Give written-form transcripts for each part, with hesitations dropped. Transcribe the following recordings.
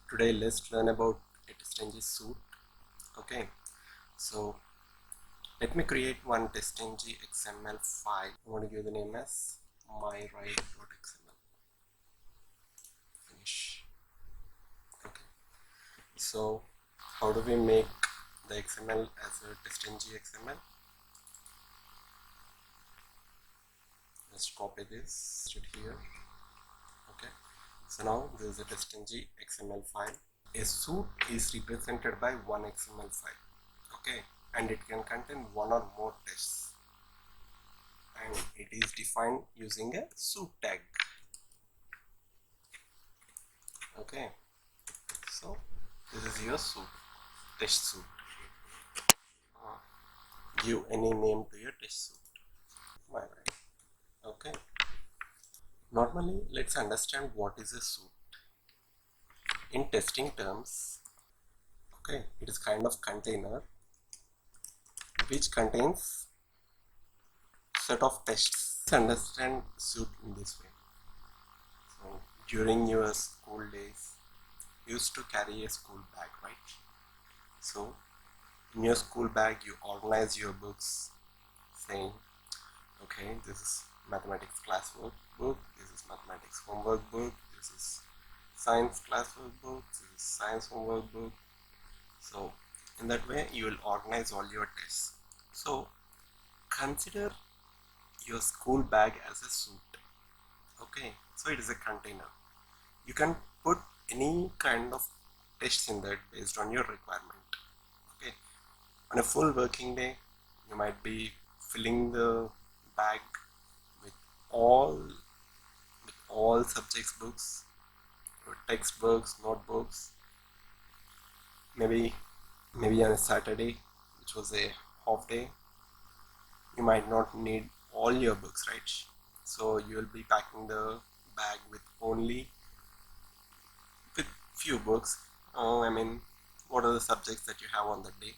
Today let's learn about a Testng suite. Okay, so let me create one Testng XML file. I want to give the name as mywrite.xml. Finish. Okay, so how do we make the XML as a Testng XML? Let's copy this here. Okay, so now this is a Testng XML file. A suite is represented by one XML file. Okay, and it can contain one or more tests, and it is defined using a suite tag. Okay, so this is your suite, test suite. Give any name to your test suite. Right. Okay, normally let's understand what is a suite in testing terms. Okay, it is kind of container which contains set of tests. Let's understand suite in this way. So during your school days, you used to carry a school bag, right? So in your school bag you organize your books saying, okay, this is mathematics classwork book, this is mathematics homework book, this is science classwork book, this is science homework book. So in that way you will organize all your tests. So consider your school bag as a suite. Okay, so it is a container. You can put any kind of tests in that based on your requirement. Okay, on a full working day you might be filling the bag with all subjects books, textbooks, notebooks. Maybe on a Saturday, which was a half day, you might not need all your books, right? So you will be packing the bag with few books. What are the subjects that you have on that day?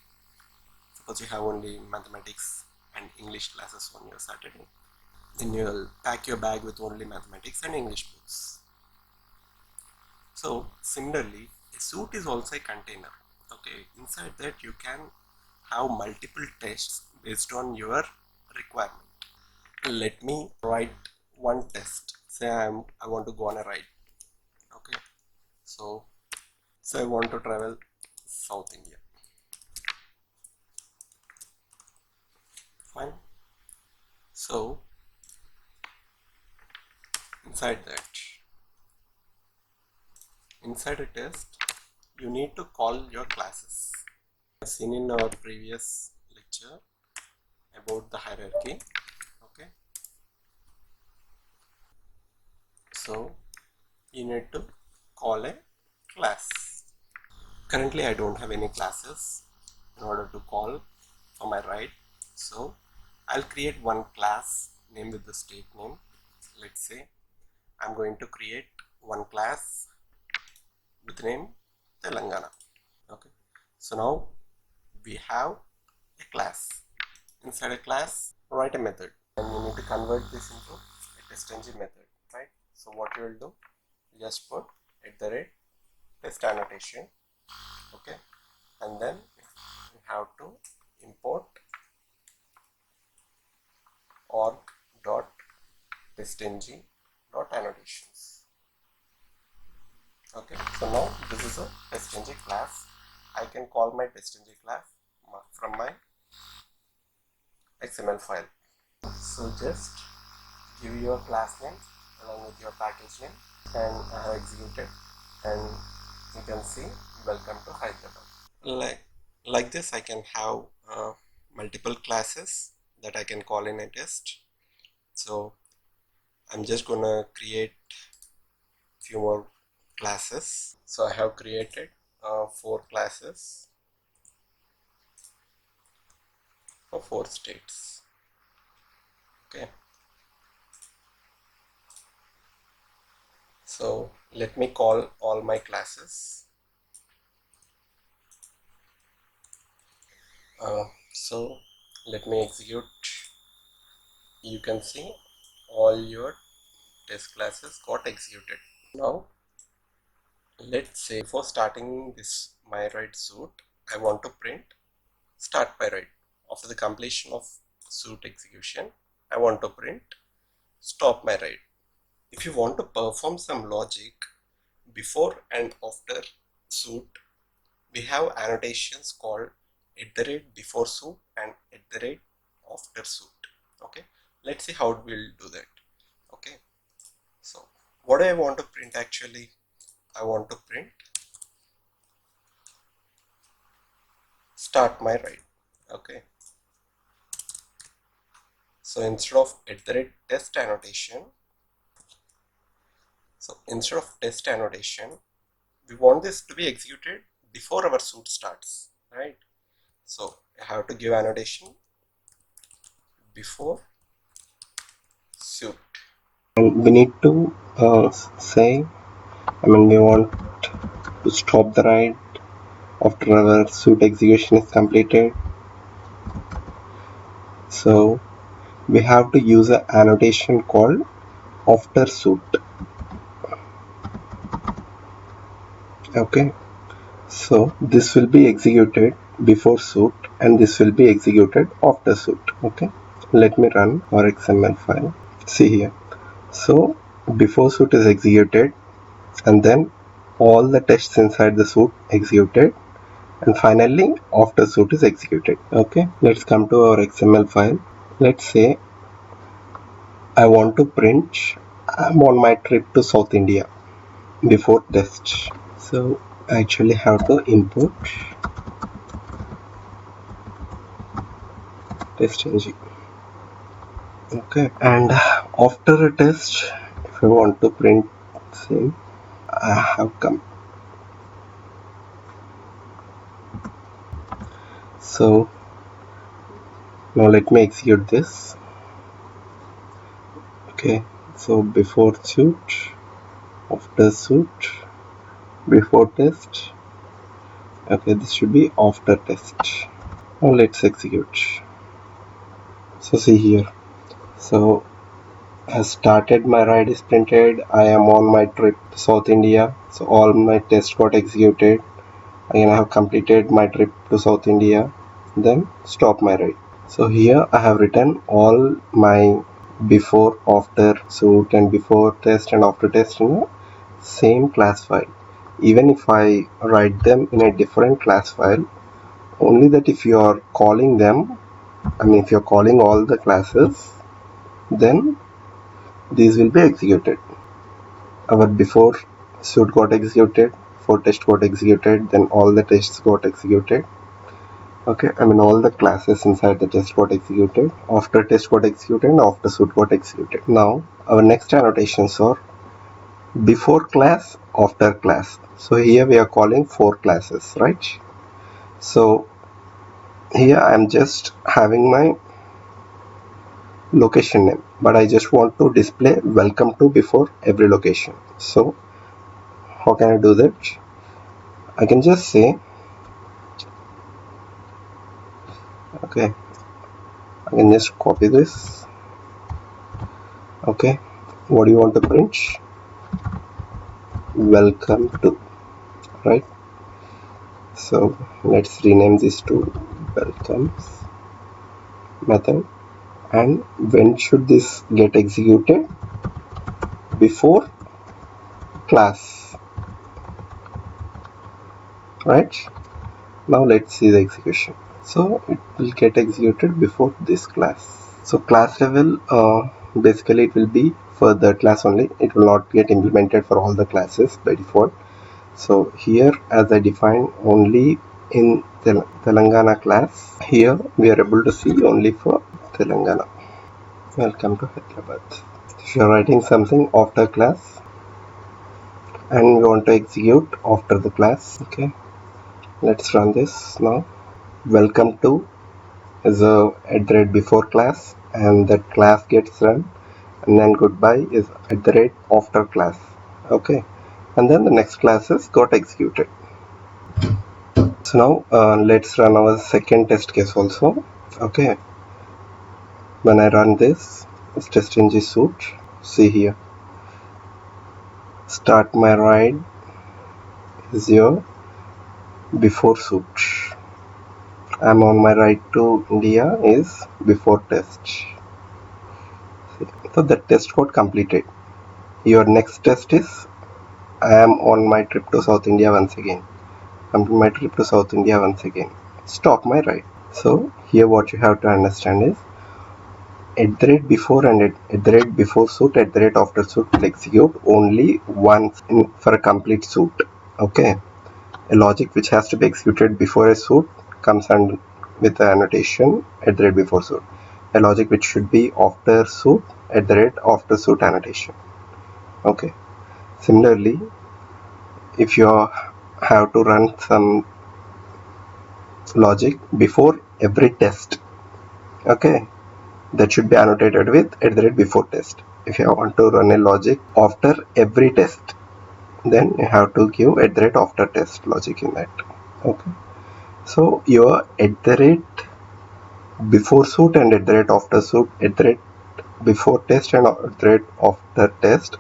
Suppose you have only mathematics and English classes on your Saturday, then you'll pack your bag with only mathematics and English books. So similarly, a suite is also a container. Okay, inside that you can have multiple tests based on your requirement. Let me write one test. Say I want to go on a ride. Okay, so I want to travel South India. Fine. So inside a test, you need to call your classes. I've seen in our previous lecture about the hierarchy. Okay, so you need to call a class. Currently I don't have any classes in order to call for my ride, so I'll create one class name with the state name. Let's say I'm going to create one class with the name Telangana. Okay, so now we have a class. Inside a class, write a method, and you need to convert this into a Testng method, right? So what you will do, just put @test annotation. Okay, and then you have to import org.testng.annotations. Okay, so now this is a Testng class. I can call my Testng class from my XML file. So just give your class name along with your package name, and I have executed, and you can see welcome to Hyderabad. Like this I can have multiple classes that I can call in a test. So I'm just gonna create few more classes. So I have created 4 classes for 4 states. Okay, so let me call all my classes. So let me execute. You can see all your test classes got executed. Now let's say before starting this my write suit, I want to print start my write. After the completion of suit execution, I want to print stop my write. If you want to perform some logic before and after suit, we have annotations called @before suit and @after suit. Okay, let's see how we'll do that. Okay, so what I want to print actually, I want to print start my write. Okay, so instead of @test annotation, we want this to be executed before our suit starts, right? So I have to give annotation before suit. And we need to say, we want to stop the write after our suit execution is completed. So we have to use an annotation called after suit. Okay, so this will be executed before suit and this will be executed after suit. Okay, let me run our XML file. See here. So before suit is executed and then all the tests inside the suit executed, and finally after suit is executed. Okay, let's come to our XML file. Let's say I want to print I'm on my trip to South India before test. So I actually have to import Testng. Okay, and after a test, if I want to print same, I have come. So now let me execute this. Okay, so before suit, after suit, before test. Okay, this should be after test. Now let's execute. So see here. So has started, my ride is printed. I am on my trip to South India. So all my tests got executed. Again I have completed my trip to South India. Then stop my ride. So here I have written all my before, after suit and before test and after test in a same class file. Even if I write them in a different class file, only that if you are calling them, if you're calling all the classes, then these will be executed. Our before suit got executed, before test got executed, then all the tests got executed. Okay, all the classes inside the test got executed, after test got executed, and after suit got executed. Now our next annotations are before class, after class. So here we are calling 4 classes, right? So here I am just having my location name, but I just want to display welcome to before every location. So how can I do that? I can just say, okay, I can just copy this. Okay, what do you want to print? Welcome to, right? So let's rename this to welcomes method. And when should this get executed? Before class, right? Now let's see the execution. So it will get executed before this class. So class level, basically it will be for the class only. It will not get implemented for all the classes by default. So here, as I define only in Telangana class, here we are able to see only for Telangana. Welcome to Hyderabad. If you are writing something after class and we want to execute after the class, okay, let's run this now. Welcome to is a @before class, and that class gets run, and then goodbye is @after class. Okay, and then the next classes got executed. So now let's run our second test case also. Okay, when I run this, it's Testng suit. See here, start my ride is your before suit. I'm on my right to India is before test. So the test got completed. Your next test is I am on my trip to South India once again. Come to my trip to South India once again. Stop my right. So here what you have to understand is at the rate before and at the rate before suit, at the rate after suit will execute only once for a complete suit. Okay. A logic which has to be executed before a suit comes and with the annotation at the rate before suit. A logic which should be after suit at the rate after suit annotation. Okay. Similarly, if you have to run some logic before every test, okay, that should be annotated with at the rate before test. If you want to run a logic after every test, then you have to give at the rate after test logic in that. Okay. So your at the rate before suit and at the rate after suit, at the rate before test and at the rate after test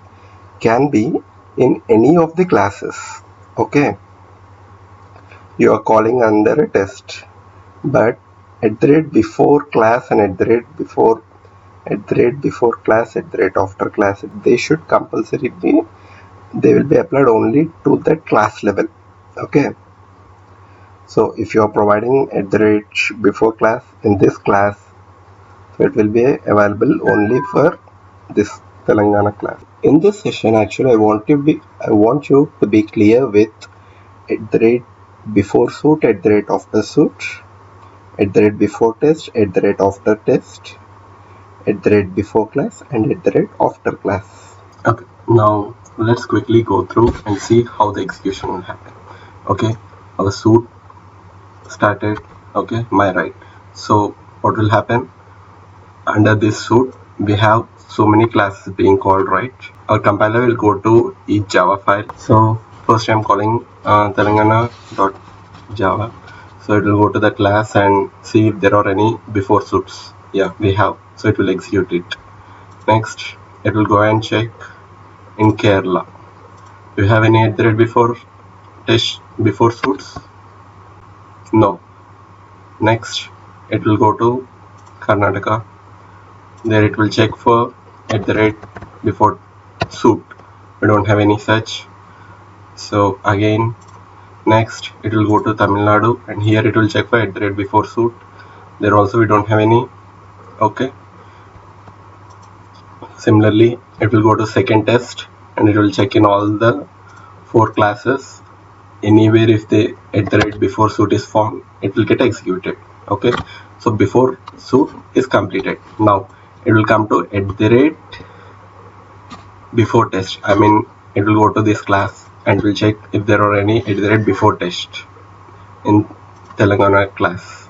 can be in any of the classes. Okay. You are calling under a test, but at the rate before class and at the rate before class, at the rate after class, they should compulsory be, they will be applied only to that class level. Okay. So if you are providing at the rate before class in this class, so it will be available only for this Telangana class. In this session, actually, I want you to be clear with at the rate before suit, at the rate after suit, at the rate before test, at the rate after test, at the rate before class, and at the rate after class. Okay, now let's quickly go through and see how the execution will happen. Okay, our suit started. Okay, my right. So what will happen? Under this suit, we have so many classes being called, right? Our compiler will go to each Java file. So first I'm calling Telangana.java. So it will go to the class and see if there are any before suits. Yeah, we have. So it will execute it. Next, it will go and check in Kerala. Do you have any at the rate before test before suits? No. Next, it will go to Karnataka. There it will check for at the rate before suit. We don't have any such. So again, next it will go to Tamil Nadu and here it will check for at the rate before suit. There also we don't have any. Okay. Similarly, it will go to second test and it will check in all the 4 classes. Anywhere if the at the rate before suit is formed, it will get executed. Okay. So before suit is completed. Now it will come to at the rate before test. I mean, it will go to this class and will check if there are any at the rate before test in Telangana class.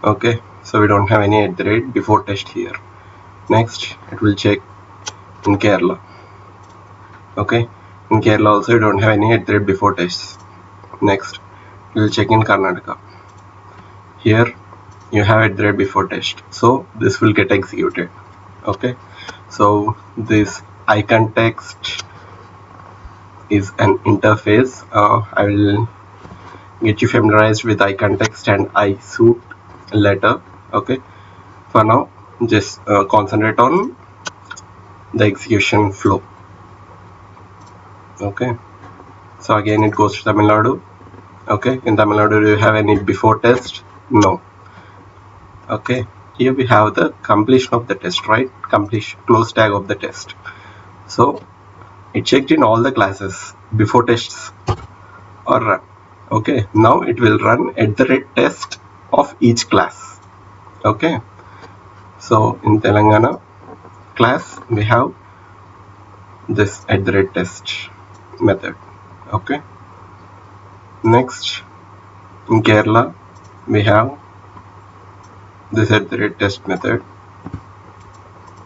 Okay, so we don't have any at the rate before test here. Next, it will check in Kerala. Okay, in Kerala also we don't have any at the rate before tests. Next, we will check in Karnataka. Here you have at the rate before test, so this will get executed. Okay, so this icon text is an interface. I will get you familiarized with iContext and iSuit later. Okay, for now just concentrate on the execution flow. Okay, so again it goes to Tamil Nadu. Okay, in Tamil Nadu do you have any before test? No. Okay, here we have the completion of the test, right? Completion, close tag of the test. So it checked in all the classes before tests or run. Okay, now it will run at the rate test of each class. Okay, so in Telangana class we have this at the rate test method. Okay, next in Kerala we have this at the rate test method.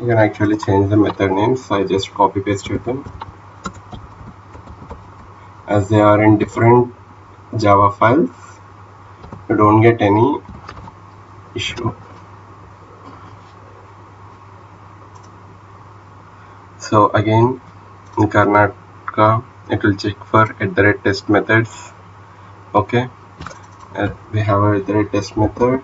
You can actually change the method names, so I just copy pasted them as they are in different Java files. You don't get any issue. So again in Karnataka it will check for @test methods. Okay, we have a test method.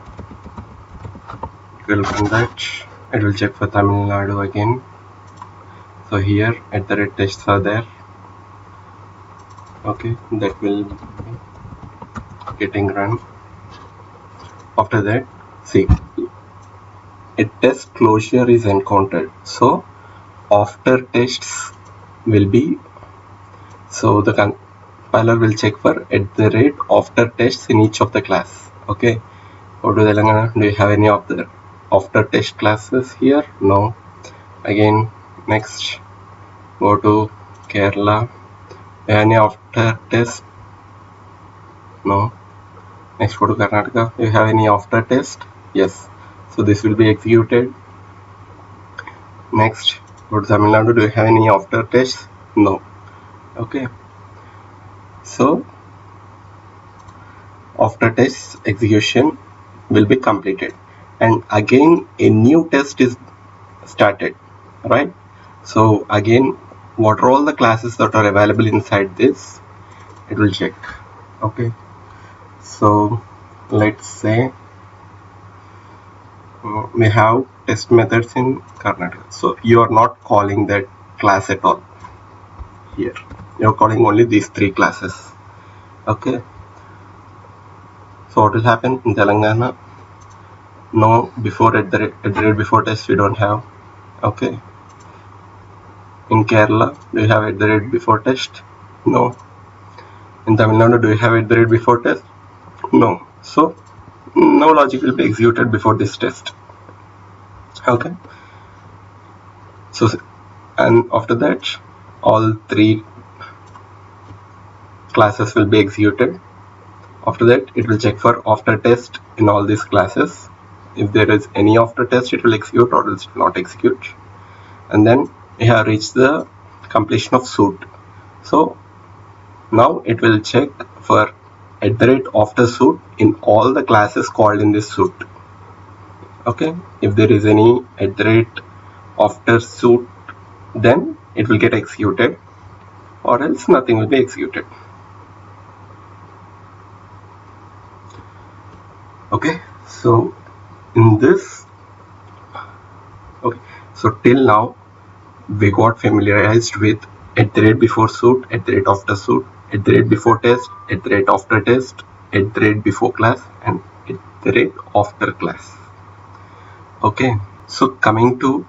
It will run that. It will check for Tamil Nadu again. So here @tests are there. Okay, that will be getting run. After that, see, a test closure is encountered. So after tests will be, so the compiler will check for after tests in each of the class. Okay, go to Telangana. Do you have any of the after test classes here? No. Again, next, go to Kerala. Any after test? No. Next, go to Karnataka. Do you have any after test? Yes. So this will be executed. Next, go to Tamil Nadu. Do you have any after tests? No. Okay. So after test execution will be completed, and again a new test is started, right? So again, what are all the classes that are available inside this? It will check. Okay. So let's say we have test methods in Karnataka. So you are not calling that class at all here. You're calling only these three classes. Okay. So what will happen in Telangana? No, before before test we don't have. Okay. In Kerala, do you have before test? No. In Tamil Nadu, do you have before test? No. So no logic will be executed before this test. Okay. So, and after that, all three classes will be executed. After that, it will check for after test in all these classes. If there is any after test, it will execute, or else it will not execute. And then we have reached the completion of suit. So now it will check for after suit in all the classes called in this suit. Okay, if there is any after suit, then it will get executed, or else nothing will be executed. Okay, so in this, okay, so till now we got familiarized with before suit, after suit, before test, after test, before class, and after class. Okay, so coming to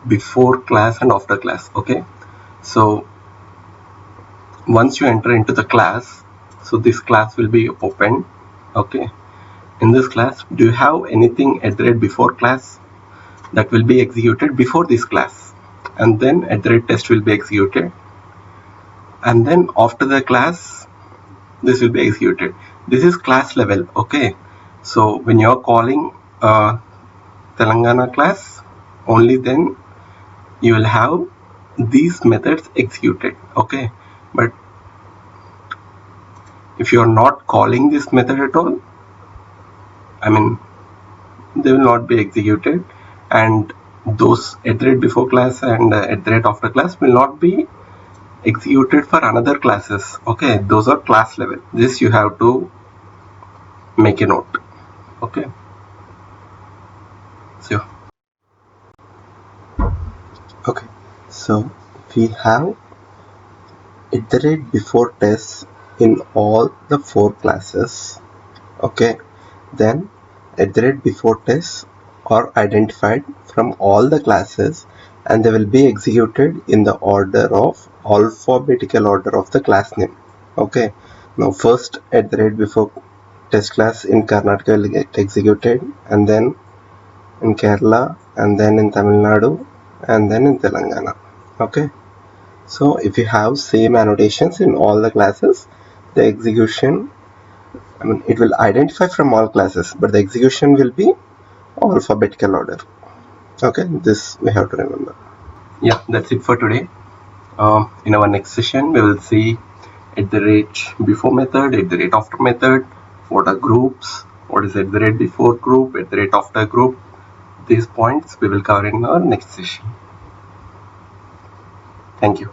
before class and after class. Okay, so once you enter into the class, so this class will be open. Okay, in this class, do you have anything before class that will be executed before this class? And then test will be executed, and then after the class this will be executed. This is class level. Okay, so when you're calling Telangana class, only then you will have these methods executed. Okay, but if you are not calling this method at all, I mean, they will not be executed, and those before class and after class will not be executed for another classes. Okay, those are class level. This you have to make a note. Okay, so okay, so we have before tests in all the four classes. Okay, then before tests are identified from all the classes, and they will be executed in the order of alphabetical order of the class name. Okay, now first before test class in Karnataka will get executed, and then in Kerala, and then in Tamil Nadu, and then in Telangana. Okay, so if you have same annotations in all the classes, the execution, I mean, it will identify from all classes, but the execution will be alphabetical order. Okay, this we have to remember. Yeah, that's it for today. In our next session, we will see before method, after method, what are groups, what is before group, after group. These points we will cover in our next session. Thank you.